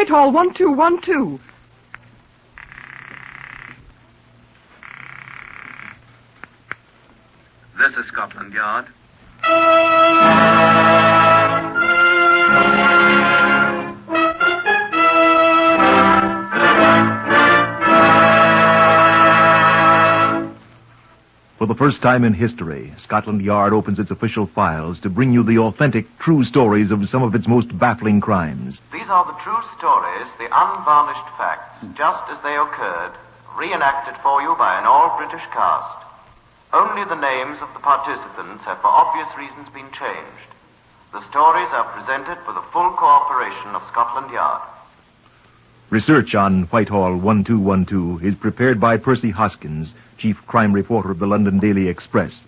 Whitehall 1212. This is Scotland Yard. For the first time in history, Scotland Yard opens its official files to bring you the authentic, true stories of some of its most baffling crimes. These are the true stories, the unvarnished facts, just as they occurred, reenacted for you by an all-British cast. Only the names of the participants have for obvious reasons been changed. The stories are presented with the full cooperation of Scotland Yard. Research on Whitehall 1212 is prepared by Percy Hoskins, chief crime reporter of the London Daily Express.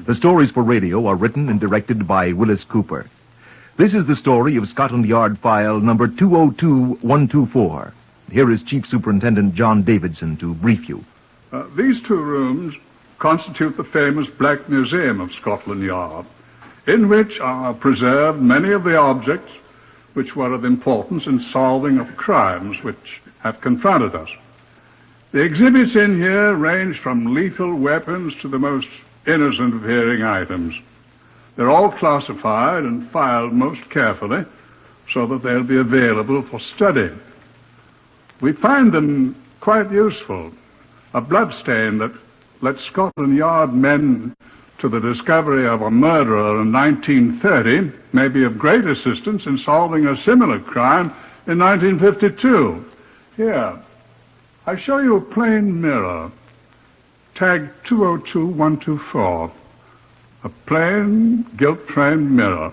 The stories for radio are written and directed by Wyllis Cooper. This is the story of Scotland Yard file number 202124. Here is Chief Superintendent John Davidson to brief you. These two rooms constitute the famous Black Museum of Scotland Yard, in which are preserved many of the objects which were of importance in solving of crimes which have confronted us. The exhibits in here range from lethal weapons to the most innocent appearing items. They're all classified and filed most carefully so that they'll be available for study. We find them quite useful. A bloodstain that led Scotland Yard men to the discovery of a murderer in 1930 may be of great assistance in solving a similar crime in 1952. Here, I show you a plain mirror, tag 202124. A plain, gilt-framed mirror.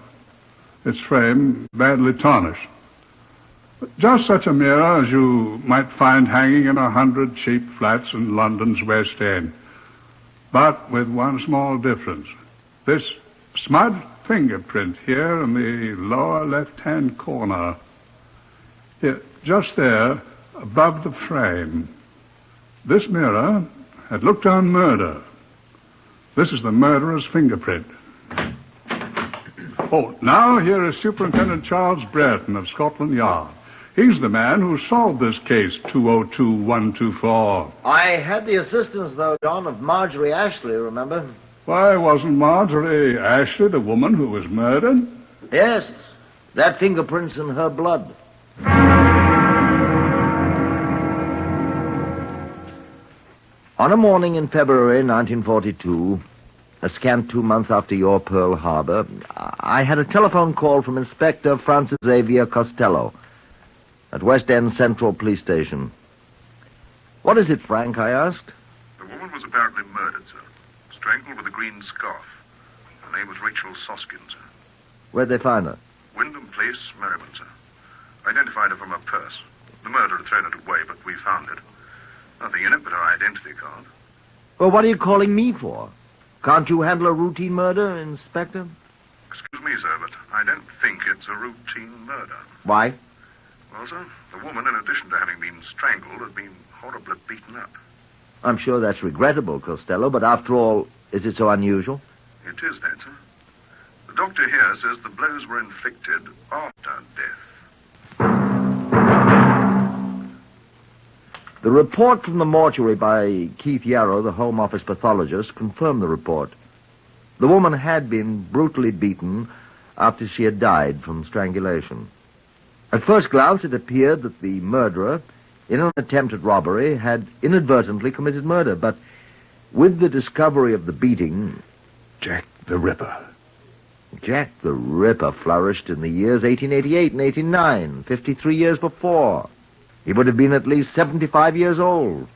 Its frame badly tarnished. Just such a mirror as you might find hanging in 100 cheap flats in London's West End. But with one small difference. This smudged fingerprint here in the lower left-hand corner. Here, just there, above the frame. This mirror had looked on murder. This is the murderer's fingerprint. Oh, now here is Superintendent Charles Brereton of Scotland Yard. He's the man who solved this case, 202124. I had the assistance, though, John, of Marjorie Ashley, remember? Why, wasn't Marjorie Ashley the woman who was murdered? Yes, that fingerprint's in her blood. On a morning in February 1942, a scant 2 months after your Pearl Harbor, I had a telephone call from Inspector Francis Xavier Costello at West End Central Police Station. What is it, Frank, I asked? The woman was apparently murdered, sir. Strangled with a green scarf. Her name was Rachel Soskin, sir. Where'd they find her? Wyndham Place, Merriman, sir. Identified her from her purse. The murderer had thrown it away, but we found it. Nothing in it but her identity card. Well, what are you calling me for? Can't you handle a routine murder, Inspector? Excuse me, sir, but I don't think it's a routine murder. Why? Well, sir, the woman, in addition to having been strangled, had been horribly beaten up. I'm sure that's regrettable, Costello, but after all, is it so unusual? It is that, sir. The doctor here says the blows were inflicted after death. The report from the mortuary by Keith Yarrow, the Home Office pathologist, confirmed the report. The woman had been brutally beaten after she had died from strangulation. At first glance, it appeared that the murderer, in an attempt at robbery, had inadvertently committed murder, but with the discovery of the beating... Jack the Ripper. Jack the Ripper flourished in the years 1888 and 1889, 53 years before. He would have been at least 75 years old.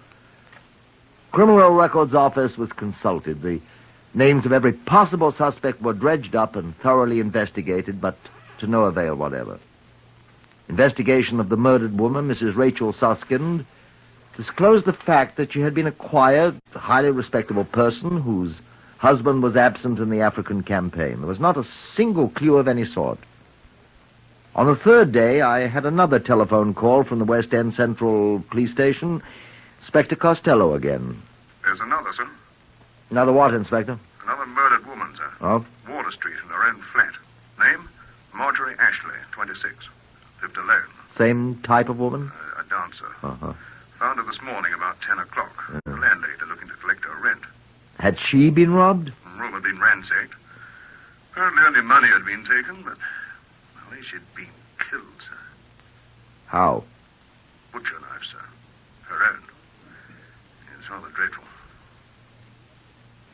Criminal Records Office was consulted. The names of every possible suspect were dredged up and thoroughly investigated, but to no avail whatever. Investigation of the murdered woman, Mrs. Rachel Susskind, disclosed the fact that she had been a quiet, highly respectable person whose husband was absent in the African campaign. There was not a single clue of any sort. On the third day, I had another telephone call from the West End Central Police Station. Inspector Costello again. There's another, sir. Another what, Inspector? Another murdered woman, sir. Oh? Water Street in her own flat. Name? Marjorie Ashley, 26. Lived alone. Same type of woman? A dancer. Uh-huh. Found her this morning about 10 o'clock. The landlady looking to collect her rent. Had she been robbed? The room had been ransacked. Apparently only money had been taken, but at least she'd been killed, sir. How? Butcher knife, sir. Her own. It's rather dreadful.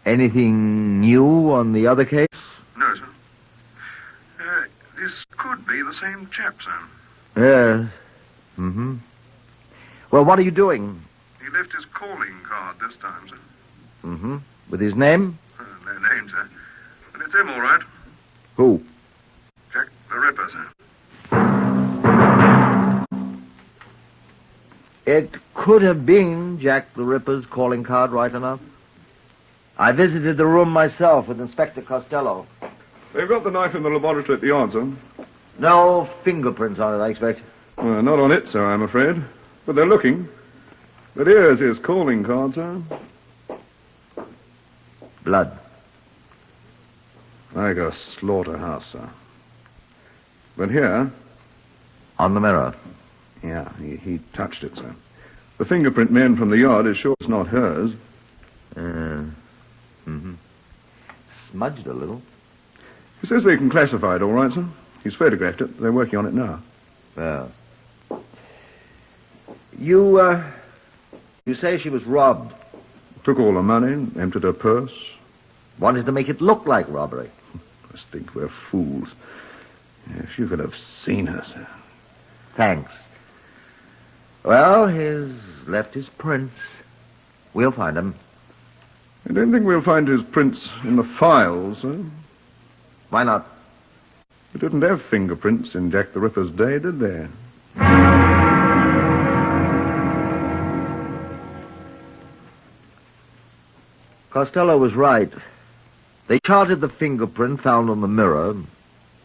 Anything new on the other case? No, sir. This could be the same chap, sir. Yes. Mm-hmm. Well, what are you doing? He left his calling card this time, sir. Mm-hmm. With his name? No name, sir. But it's him, all right. Who? Jack the Ripper, sir. It could have been Jack the Ripper's calling card, right enough. I visited the room myself with Inspector Costello. They've got the knife in the laboratory at the yard, sir. No fingerprints on it, I expect. Not on it, sir, I'm afraid. But they're looking. But here's his calling card, sir. Blood. Like a slaughterhouse, sir. But here... On the mirror. Yeah, he touched it, sir. The fingerprint man from the yard is sure it's not hers. Mm-hmm. Smudged a little. He says they can classify it all right, sir. He's photographed it. They're working on it now. Well. You say she was robbed. Took all the money, emptied her purse. Wanted to make it look like robbery. I think we're fools. If you could have seen her, sir. Thanks. Well, he's left his prints. We'll find him. I don't think we'll find his prints in the files, sir. Why not? They didn't have fingerprints in Jack the Ripper's day, did they? Costello was right. They charted the fingerprint found on the mirror,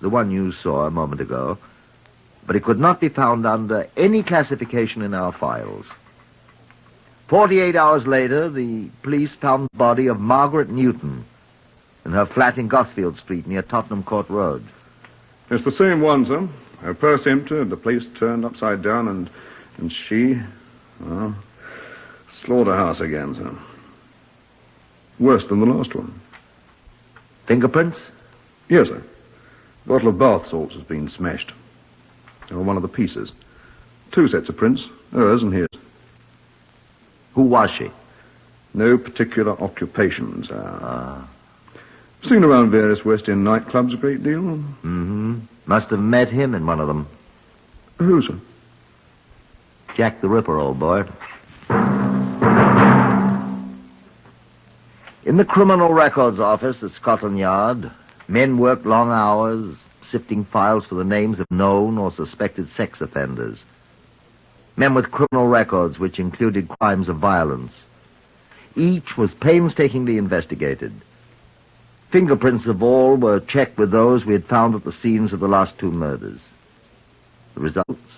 the one you saw a moment ago, but it could not be found under any classification in our files. 48 hours later, the police found the body of Margaret Newton in her flat in Gosfield Street near Tottenham Court Road. It's the same one, sir. Her purse emptied, the place turned upside down, and she... well, slaughterhouse again, sir. Worse than the last one. Fingerprints? Yes, sir. A bottle of bath salts has been smashed. Or one of the pieces. 2 sets of prints, hers and his. Who was she? No particular occupation, sir. Seen around various West End nightclubs a great deal. Mm-hmm. Must have met him in one of them. Who, sir? Jack the Ripper, old boy. In the Criminal Records Office at Scotland Yard, men worked long hours, sifting files for the names of known or suspected sex offenders. Men with criminal records which included crimes of violence. Each was painstakingly investigated. Fingerprints of all were checked with those we had found at the scenes of the last 2 murders. The results?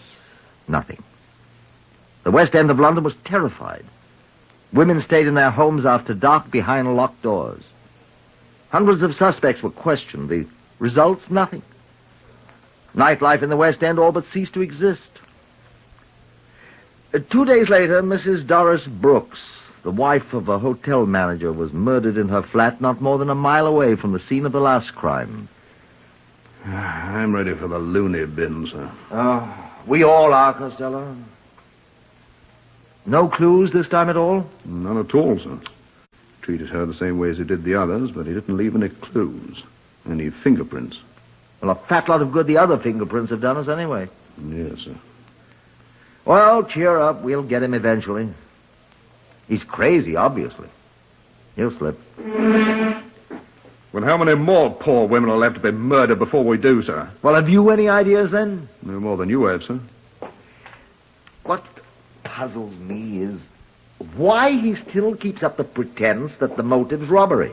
Nothing. The West End of London was terrified. Women stayed in their homes after dark behind locked doors. Hundreds of suspects were questioned. The results? Nothing. Nightlife in the West End all but ceased to exist. 2 days later, Mrs. Doris Brooks, the wife of a hotel manager, was murdered in her flat not more than a mile away from the scene of the last crime. I'm ready for the loony bin, sir. We all are, Costello. No clues this time at all? None at all, sir. Treated her the same way as he did the others, but he didn't leave any clues. Any fingerprints. Well, a fat lot of good the other fingerprints have done us anyway. Yes, sir. Well, cheer up. We'll get him eventually. He's crazy, obviously. He'll slip. Well, how many more poor women will have to be murdered before we do, sir? Well, have you any ideas then? No more than you have, sir. What puzzles me is why he still keeps up the pretense that the motive's robbery.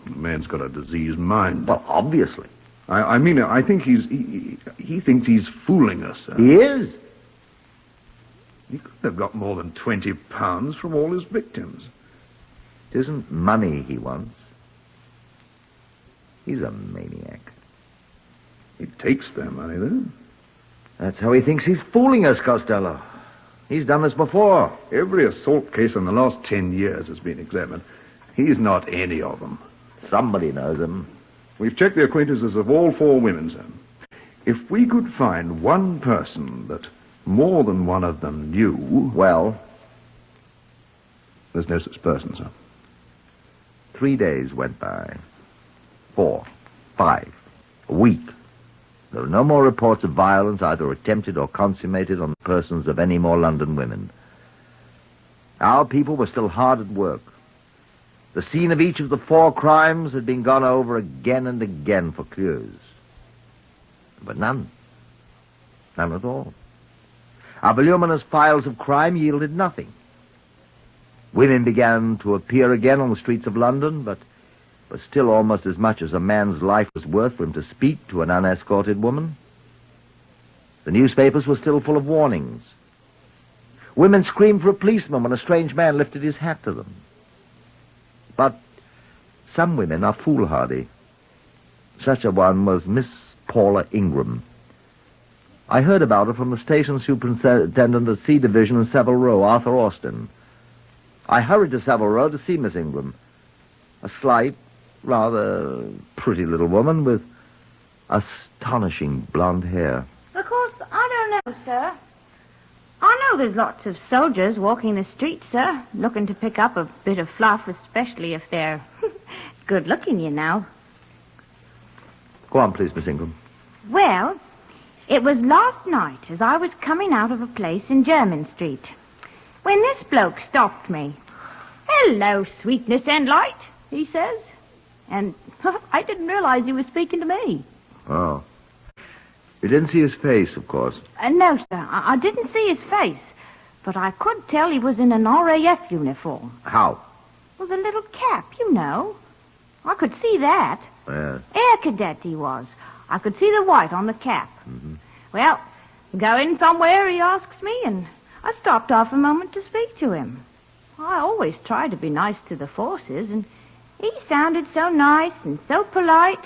The man's got a diseased mind. Well, obviously. I think he thinks he's fooling us, sir. He is. He could have got more than £20 from all his victims. It isn't money he wants. He's a maniac. He takes their money, then. That's how he thinks he's fooling us, Costello. He's done this before. Every assault case in the last 10 years has been examined. He's not any of them. Somebody knows him. We've checked the acquaintances of all 4 women, sir. If we could find one person that more than one of them knew... Well? There's no such person, sir. 3 days went by. 4, 5, a week. There were no more reports of violence, either attempted or consummated, on the persons of any more London women. Our people were still hard at work. The scene of each of the 4 crimes had been gone over again and again for clues. But none. None at all. Our voluminous files of crime yielded nothing. Women began to appear again on the streets of London, but still almost as much as a man's life was worth for him to speak to an unescorted woman. The newspapers were still full of warnings. Women screamed for a policeman when a strange man lifted his hat to them. But some women are foolhardy. Such a one was Miss Paula Ingram. I heard about her from the station superintendent at C Division in Savile Row, Arthur Austin. I hurried to Savile Row to see Miss Ingram. A slight, rather pretty little woman with astonishing blonde hair. Of course, I don't know, sir. I know there's lots of soldiers walking the streets, sir, looking to pick up a bit of fluff, especially if they're good-looking, you know. Go on, please, Miss Ingram. Well, it was last night as I was coming out of a place in Jermyn Street when this bloke stopped me. "Hello, sweetness and light," he says. And I didn't realize he was speaking to me. Oh. You didn't see his face, of course. No, sir. I didn't see his face. But I could tell he was in an RAF uniform. How? Well, the little cap, you know. I could see that. Yes. Air Cadet he was. I could see the white on the cap. Mm-hmm. Well, going somewhere, he asks me, and I stopped off a moment to speak to him. I always try to be nice to the forces, and he sounded so nice and so polite.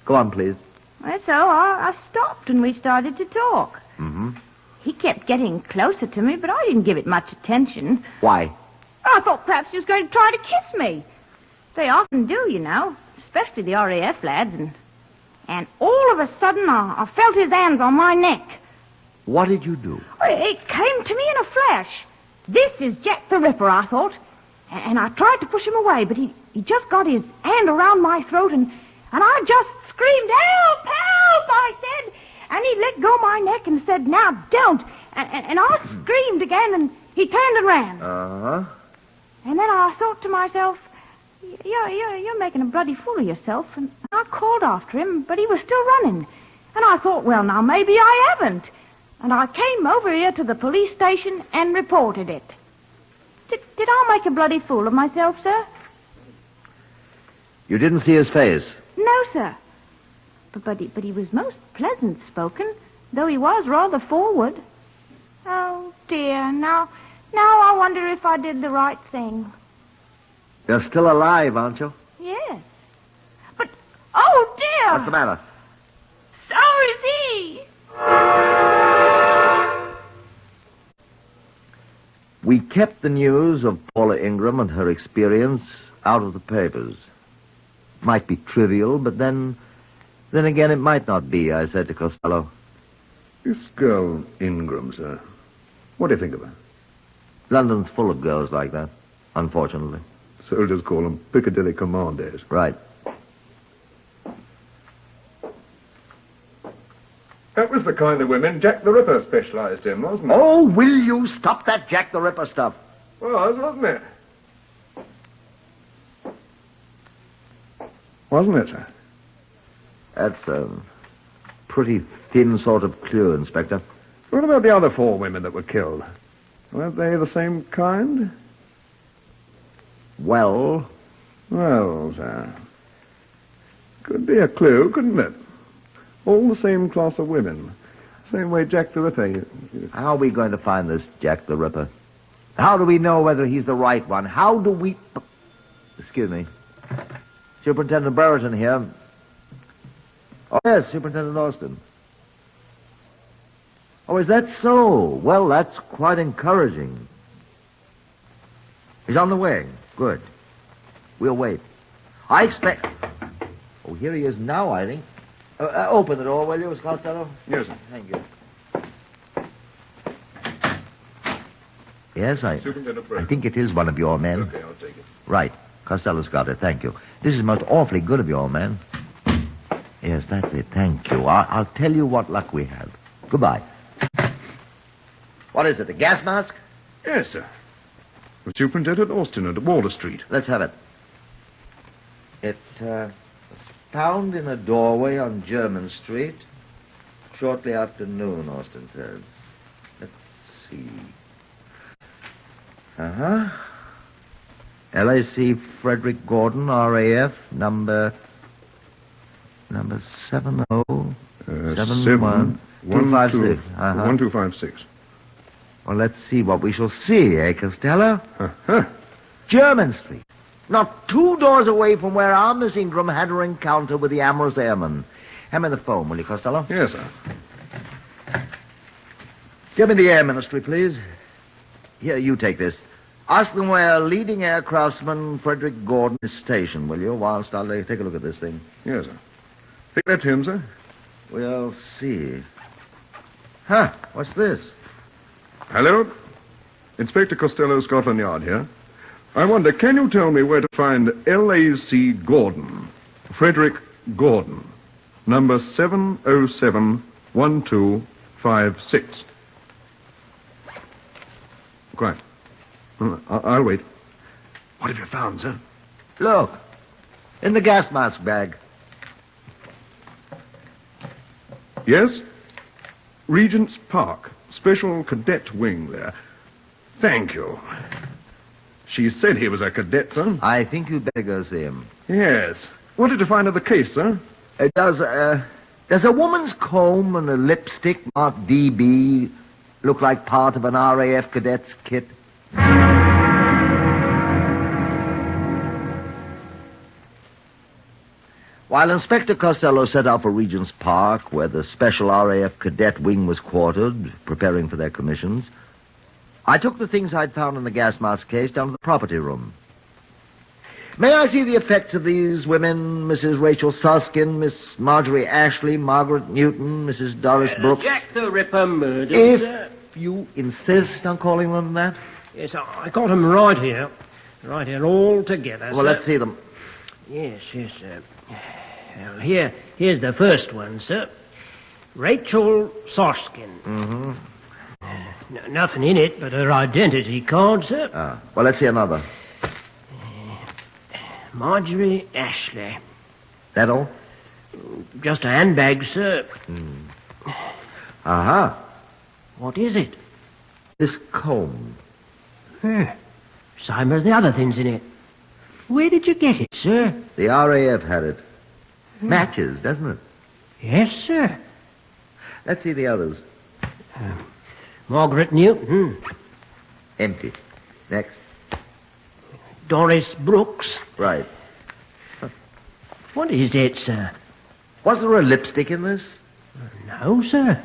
Go on, please. Well, so I stopped and we started to talk. Mm-hmm. He kept getting closer to me, but I didn't give it much attention. Why? I thought perhaps he was going to try to kiss me. They often do, you know, especially the RAF lads. And all of a sudden, I felt his hands on my neck. What did you do? It came to me in a flash. This is Jack the Ripper, I thought. And I tried to push him away, but he just got his hand around my throat, and I just screamed, "Help! Help!" I said. And he let go my neck and said, "Now, don't." And I screamed again, and he turned and ran. Uh-huh. And then I thought to myself, you're making a bloody fool of yourself. And I called after him, but he was still running. And I thought, well, now, maybe I haven't. And I came over here to the police station and reported it. Did I make a bloody fool of myself, sir? You didn't see his face? No, sir. But he was most pleasant spoken, though he was rather forward. Oh, dear. Now I wonder if I did the right thing. You're still alive, aren't you? Yes. But, oh, dear. What's the matter? So is he. We kept the news of Paula Ingram and her experience out of the papers. Might be trivial, but then again it might not be, I said to Costello. This girl Ingram, sir. What do you think of her? London's full of girls like that, unfortunately. Soldiers call them Piccadilly commandos. Right. That was the kind of women Jack the Ripper specialized in, wasn't it? Oh, will you stop that Jack the Ripper stuff? Was, wasn't it? Wasn't it, sir? That's a pretty thin sort of clue, Inspector. What about the other 4 women that were killed? Weren't they the same kind? Well, sir. Could be a clue, couldn't it? All the same class of women. Same way Jack the Ripper... How are we going to find this Jack the Ripper? How do we know whether he's the right one? How do we... Excuse me. Superintendent Brereton here. Oh, yes, Superintendent Austin. Oh, is that so? Well, that's quite encouraging. He's on the way. Good. We'll wait. I expect... Oh, here he is now, I think. Open the door, will you, Miss Costello? Yes, sir. Thank you. Yes, I think it is one of your men. Okay, I'll take it. Right. Costello's got it. Thank you. This is most awfully good of you, old man. Yes, that's it. Thank you. I'll tell you what luck we have. Goodbye. What is it, a gas mask? Yes, sir. The Superintendent Austin at Water Street. Let's have it. It was found in a doorway on German Street shortly after noon, Austin says. Let's see. Uh-huh. LAC Frederick Gordon, RAF, number 70256. 1256. Well, let's see what we shall see, Costello? Uh-huh. German Street. Not 2 doors away from where our Miss Ingram had her encounter with the amorous airman. Hand me the phone, will you, Costello? Yes, sir. Give me the air ministry, please. Here, you take this. Ask them where leading aircraftsman Frederick Gordon is stationed, will you, whilst I'll take a look at this thing. Yes, sir. Think that's him, sir? We'll see. Huh, what's this? Hello? Inspector Costello, Scotland Yard here. I wonder, can you tell me where to find LAC Gordon, Frederick Gordon, number 7071256? Quite. I'll wait. What have you found, sir? Look, in the gas mask bag. Yes? Regent's Park, special cadet wing there. Thank you. She said he was a cadet, sir. I think you'd better go see him. Yes. What did you find of the case, sir? Does a woman's comb and a lipstick marked DB look like part of an RAF cadet's kit? While Inspector Costello set out for Regent's Park, where the special RAF cadet wing was quartered, preparing for their commissions, I took the things I'd found in the gas mask case down to the property room. May I see the effects of these women, Mrs. Rachel Suskin, Miss Marjorie Ashley, Margaret Newton, Mrs. Doris Brooks? Jack the Ripper murdered. If you insist on calling them that? Yes, I got them right here all together. Well, sir. let's see them. Yes, sir. Well, here's the first one, sir. Rachel Soskin. Mm-hmm. Nothing in it but her identity card, sir. Well, let's see another. Marjorie Ashley. That all? Just a handbag, sir. Uh-huh. What is it? This comb. Same as the other things in it. Where did you get it, sir? The RAF had it. Matches, doesn't it? Yes, sir. Let's see the others. Margaret Newton. Empty. Next. Doris Brooks. Right. What is it, sir? Was there a lipstick in this? No, sir.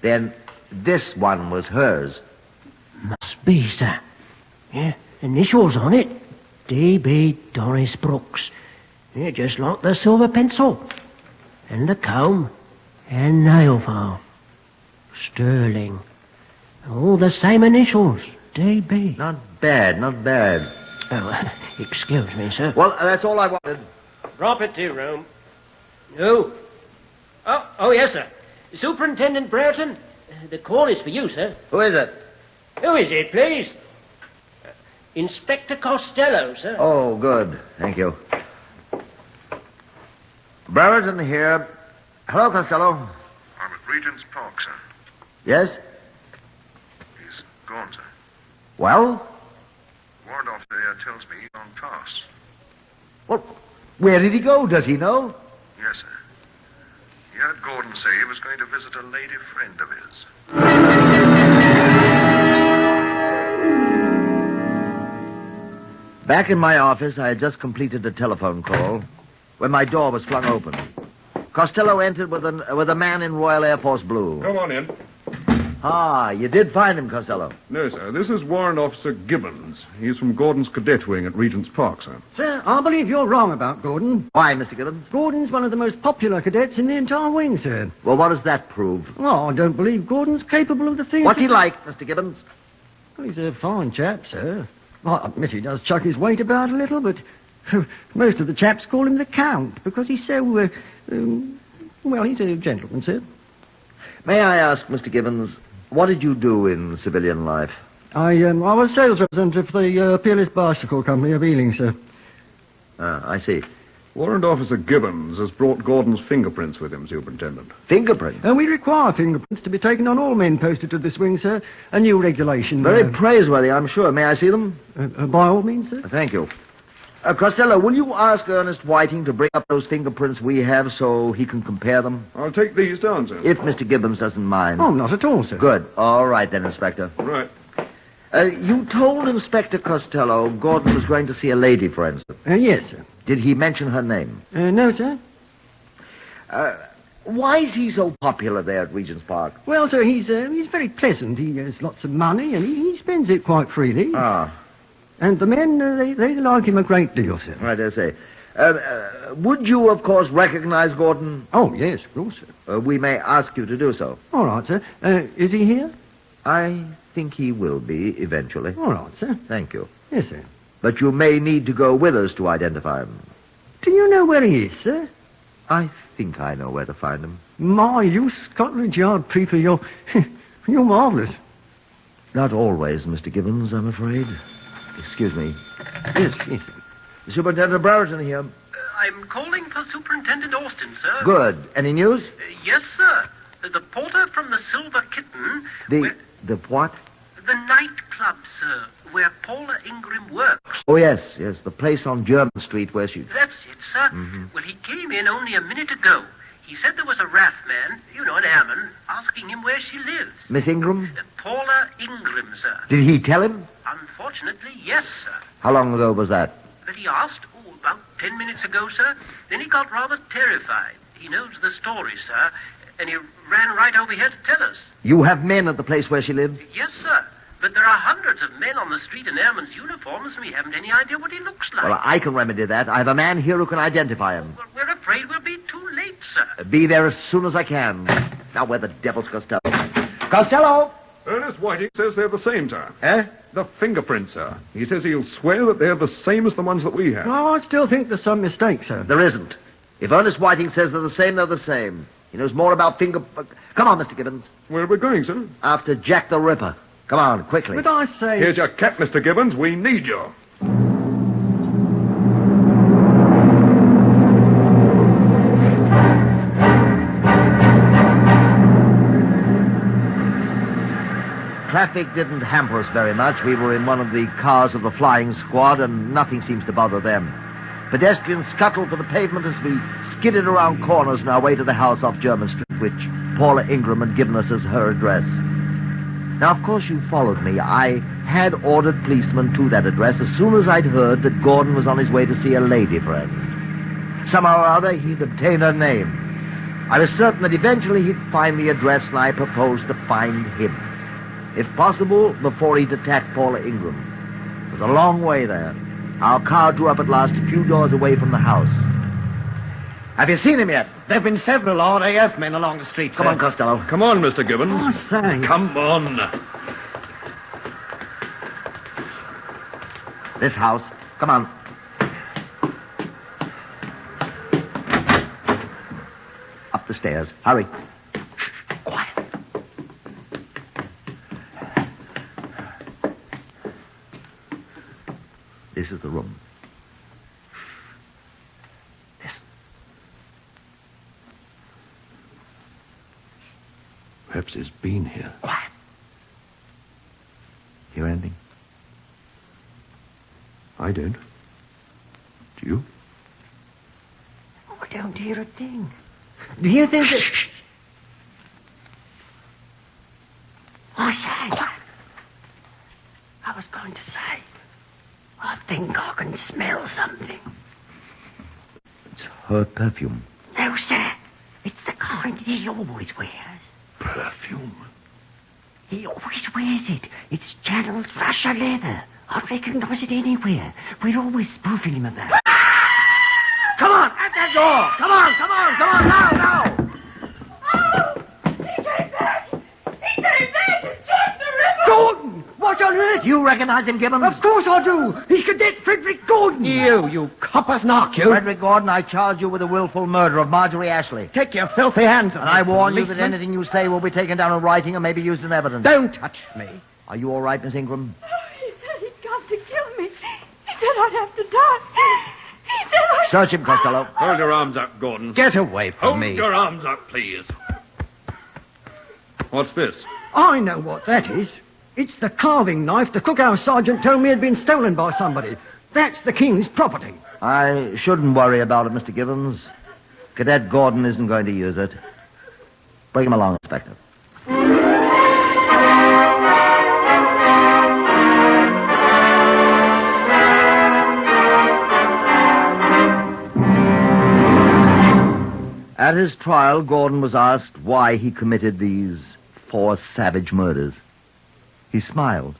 Then this one was hers. Must be, sir. Yeah, initials on it. D.B. Doris Brooks. Yeah, just like the silver pencil. And the comb. And nail file. Sterling. All the same initials. D.B. Not bad, not bad. Oh, excuse me, sir. Well, that's all I wanted. Property room. No. Oh, yes, sir. Superintendent Brereton, the call is for you, sir. Who is it? Who is it, please? Inspector Costello, sir. Oh, good. Thank you. Brereton here. Hello, Costello. I'm at Regent's Park, sir. Yes? He's gone, sir. Well? Warrant officer here tells me he's on pass. Well, where did he go? Does he know? Yes, sir. He heard Gordon say he was going to visit a lady friend of his. Back in my office, I had just completed a telephone call when my door was flung open. Costello entered with a man in Royal Air Force blue. Come on in. Ah, you did find him, Costello. No, sir. This is Warrant Officer Gibbons. He's from Gordon's Cadet Wing at Regent's Park, sir. Sir, I believe you're wrong about Gordon. Why, Mr. Gibbons? Gordon's one of the most popular cadets in the entire wing, sir. Well, what does that prove? Oh, I don't believe Gordon's capable of the things... What's he like, Mr. Gibbons? Well, he's a fine chap, sir. I admit he does chuck his weight about a little, but most of the chaps call him the Count because he's so, well, he's a gentleman, sir. May I ask, Mr. Gibbons, what did you do in civilian life? I was sales representative for the Peerless Bicycle Company of Ealing, sir. I see. Warrant Officer Gibbons has brought Gordon's fingerprints with him, Superintendent. Fingerprints? And we require fingerprints to be taken on all men posted to this wing, sir. A new regulation. Very praiseworthy, I'm sure. May I see them? By all means, sir. Thank you. Costello, will you ask Ernest Whiting to bring up those fingerprints we have so he can compare them? I'll take these down, sir. If Mr. Gibbons doesn't mind. Oh, not at all, sir. Good. All right, then, Inspector. Right. You told Inspector Costello Gordon was going to see a lady friend. Yes, sir. Did he mention her name? No, sir. Why is he so popular there at Regent's Park? Well, sir, he's very pleasant. He has lots of money, and he spends it quite freely. Ah. And the men, they like him a great deal, sir. I dare say. Would you, of course, recognize Gordon? Oh, yes, of course, sir. We may ask you to do so. All right, sir. Is he here? I think he will be, eventually. All right, sir. Thank you. Yes, sir. But you may need to go with us to identify him. Do you know where he is, sir? I think I know where to find him. My, you Scotland Yard people, you're marvellous. Not always, Mr. Gibbons, I'm afraid. Excuse me. Yes, yes. Superintendent Brereton here. I'm calling for Superintendent Austin, sir. Good. Any news? Yes, sir. The porter from the Silver Kitten... The what? The nightclub, sir, where Paula Ingram works. Oh, yes. The place on German Street where she... That's it, sir. Mm-hmm. Well, he came in only a minute ago. He said there was a RAF man, an airman, asking him where she lives. Miss Ingram? Paula Ingram, sir. Did he tell him? Unfortunately, yes, sir. How long ago was that? But he asked, about 10 minutes ago, sir. Then he got rather terrified. He knows the story, sir, and he ran right over here to tell us. You have men at the place where she lives? Yes, sir. But there are hundreds of men on the street in airmen's uniforms, and we haven't any idea what he looks like. Well, I can remedy that. I have a man here who can identify him. Well, we're afraid we'll be too late, sir. Be there as soon as I can. Now, where the devil's Costello? Costello! Ernest Whiting says they're the same, sir. Eh? The fingerprints, sir. He says he'll swear that they're the same as the ones that we have. Oh, I still think there's some mistake, sir. There isn't. If Ernest Whiting says they're the same, they're the same. He knows more about Come on, Mr. Gibbons. Where are we going, sir? After Jack the Ripper. Come on, quickly. But I say... Here's your cat, Mr. Gibbons. We need you. Traffic didn't hamper us very much. We were in one of the cars of the flying squad, and nothing seems to bother them. Pedestrians scuttled for the pavement as we skidded around corners on our way to the house off German Street, which Paula Ingram had given us as her address. Now, of course, you followed me. I had ordered policemen to that address as soon as I'd heard that Gordon was on his way to see a lady friend. Somehow or other, he'd obtained her name. I was certain that eventually he'd find the address, and I proposed to find him. If possible, before he'd attack Paula Ingram. It was a long way there. Our car drew up at last a few doors away from the house. Have you seen him yet? There have been several RAF men along the street, Come on, Costello. Come on, Mr. Gibbons. Oh, say. Come on. This house. Come on. Up the stairs. Hurry. Shh, quiet. This is the room. Listen. Perhaps he's been here. Quiet. Hear anything? I did. Do you? Oh, I don't hear a thing. Do you think that... Shh. I say. Quiet. I was going to say, I think I can smell something. It's her perfume. No, sir. It's the kind he always wears. Perfume? He always wears it. It's channeled Russia leather. I'd recognize it anywhere. We're always spoofing him of that. Come on, at that door! Come on, now! He came back! It's Jack the Ripper! Gordon! What on earth? You recognize him, Gibbons? Of course I do. He's Cadet Frederick Gordon. You copper's knock, you. Frederick Gordon, I charge you with the willful murder of Marjorie Ashley. Take your filthy hands on And I warn you that policeman. anything you say will be taken down in writing and may be used in evidence. Don't touch me. Are you all right, Miss Ingram? He said he'd come to kill me. He said I'd have to die. He said I... Search him, Costello. Hold your arms up, Gordon. Get away from Hold me. your arms up, please. What's this? I know what that is. It's the carving knife the cookhouse sergeant told me had been stolen by somebody. That's the King's property. I shouldn't worry about it, Mr. Gibbons. Cadet Gordon isn't going to use it. Bring him along, Inspector. At his trial, Gordon was asked why he committed these 4 savage murders. He smiled.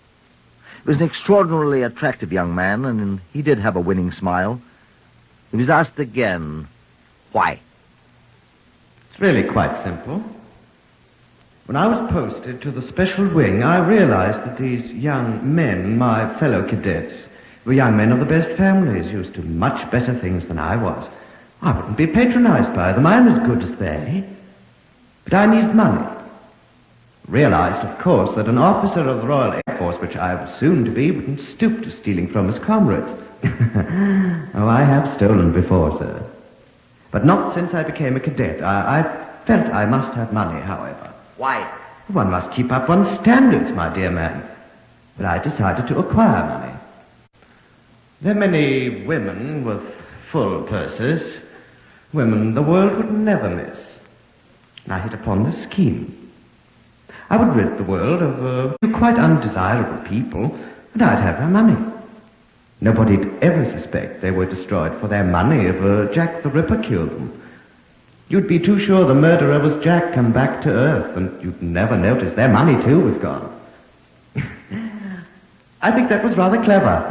He was an extraordinarily attractive young man, and he did have a winning smile. He was asked again, why? It's really quite simple. When I was posted to the special wing, I realized that these young men, my fellow cadets, were young men of the best families, used to much better things than I was. I wouldn't be patronized by them. I'm as good as they. But I needed money. Realized, of course, that an officer of the Royal Air Force, which I was soon to be, wouldn't stoop to stealing from his comrades. Oh, I have stolen before, sir. But not since I became a cadet. I felt I must have money, however. Why? One must keep up one's standards, my dear man. But I decided to acquire money. There are many women with full purses, women the world would never miss. And I hit upon this scheme. I would rid the world of quite undesirable people, and I'd have their money. Nobody'd ever suspect they were destroyed for their money if Jack the Ripper killed them. You'd be too sure the murderer was Jack come back to Earth, and you'd never notice their money, too, was gone. I think that was rather clever.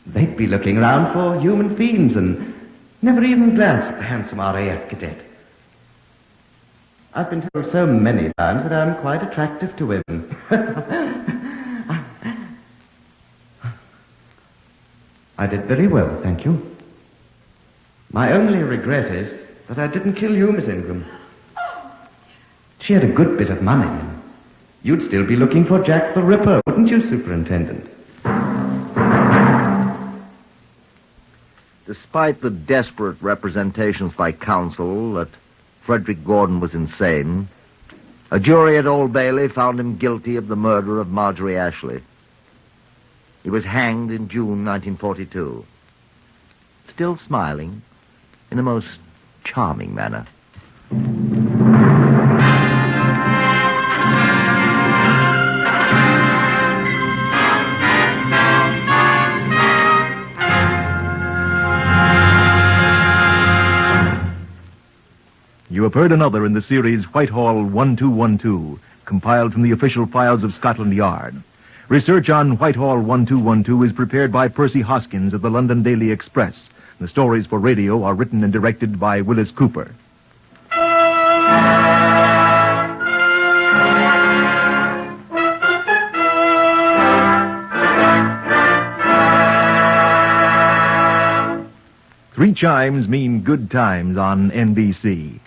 They'd be looking around for human fiends and never even glance at the handsome RAF cadet. I've been told so many times that I'm quite attractive to women. I did very well, thank you. My only regret is that I didn't kill you, Miss Ingram. She had a good bit of money. You'd still be looking for Jack the Ripper, wouldn't you, Superintendent? Despite the desperate representations by counsel that Frederick Gordon was insane, a jury at Old Bailey found him guilty of the murder of Marjorie Ashley. He was hanged in June 1942, still smiling in a most charming manner. You have heard another in the series Whitehall 1212, compiled from the official files of Scotland Yard. Research on Whitehall 1212 is prepared by Percy Hoskins of the London Daily Express. The stories for radio are written and directed by Wyllis Cooper. Three chimes mean good times on NBC.